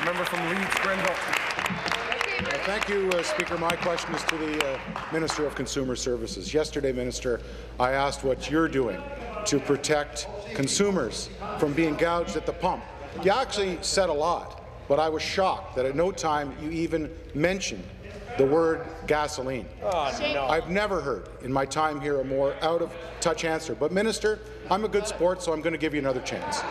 member from Leeds Grenville. Thank you, Speaker. My question is to the Minister of Consumer Services. Yesterday, Minister, I asked what you're doing to protect consumers from being gouged at the pump. You actually said a lot, but I was shocked that at no time you even mentioned the word gasoline. Oh, no. I've never heard in my time here a more out-of-touch answer. But, Minister, I'm a good sport, so I'm going to give you another chance.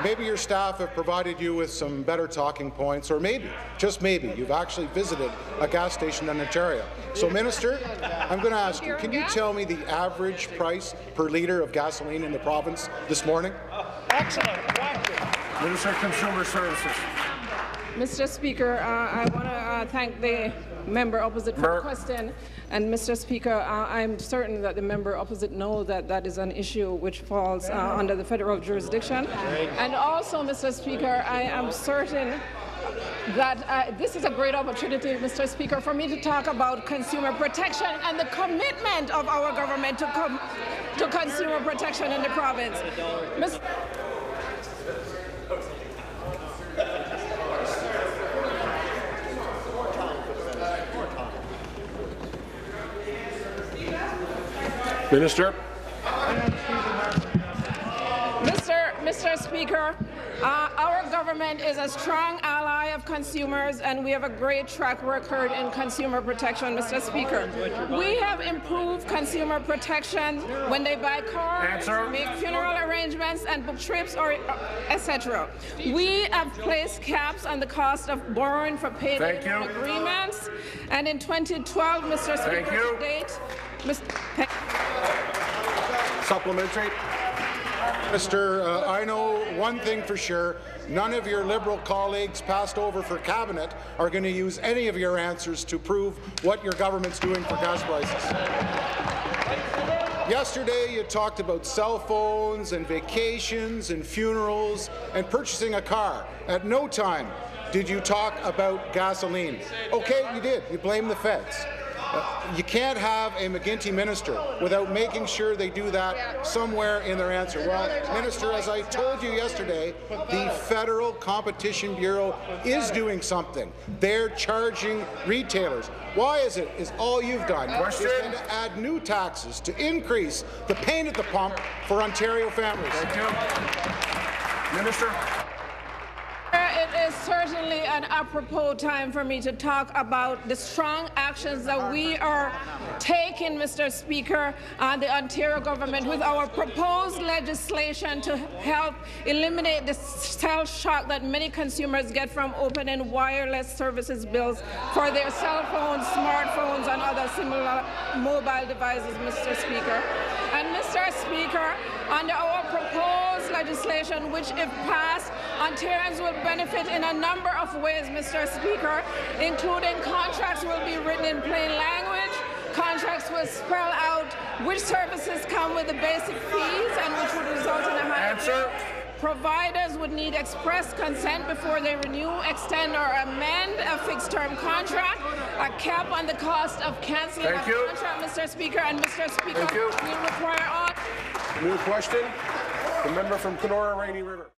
Maybe your staff have provided you with some better talking points, or maybe, just maybe, you've actually visited a gas station in Ontario. So, Minister, I'm going to ask you, can you tell me the average price per litre of gasoline in the province this morning? Excellent. Minister of Consumer Services. Mr. Speaker, I want to thank the member opposite for the question. And Mr. Speaker, I'm certain that the member opposite knows that that is an issue which falls under the federal jurisdiction. And also, Mr. Speaker, I am certain that this is a great opportunity, Mr. Speaker, for me to talk about consumer protection and the commitment of our government to consumer protection in the province. Minister. Mr. Speaker, our government is a strong ally of consumers, and we have a great track record in consumer protection, Mr. Speaker. We have improved consumer protection when they buy cars, make funeral arrangements, and book trips, or etc. We have placed caps on the cost of borrowing for payday agreements, and in 2012, Mr. Speaker, to date, Supplementary. Minister, I know one thing for sure. None of your Liberal colleagues passed over for Cabinet are going to use any of your answers to prove what your government's doing for gas prices. Yesterday, you talked about cell phones and vacations and funerals and purchasing a car. At no time did you talk about gasoline. Okay, you did. You blame the feds. You can't have a McGuinty minister without making sure they do that somewhere in their answer. Well, Minister, as I told you yesterday, the Federal Competition Bureau is doing something. They're charging retailers. Why is all you've done is going to add new taxes to increase the pain at the pump for Ontario families? Thank you. Minister. It is certainly an apropos time for me to talk about the strong actions that we are taking, Mr. Speaker, on the Ontario government with our proposed legislation to help eliminate the cell shock that many consumers get from opening wireless services bills for their cell phones, smartphones, and other similar mobile devices, Mr. Speaker. And Mr. Speaker, under our proposed legislation, which if passed, Ontarians will benefit in a number of ways, Mr. Speaker, including contracts will be written in plain language, contracts will spell out which services come with the basic fees and which would result in a higher bill. Providers would need express consent before they renew, extend, or amend a fixed-term contract, a cap on the cost of cancelling a contract, Mr. Speaker, and Mr. Speaker, we require all. New question. The member from Kenora Rainy River.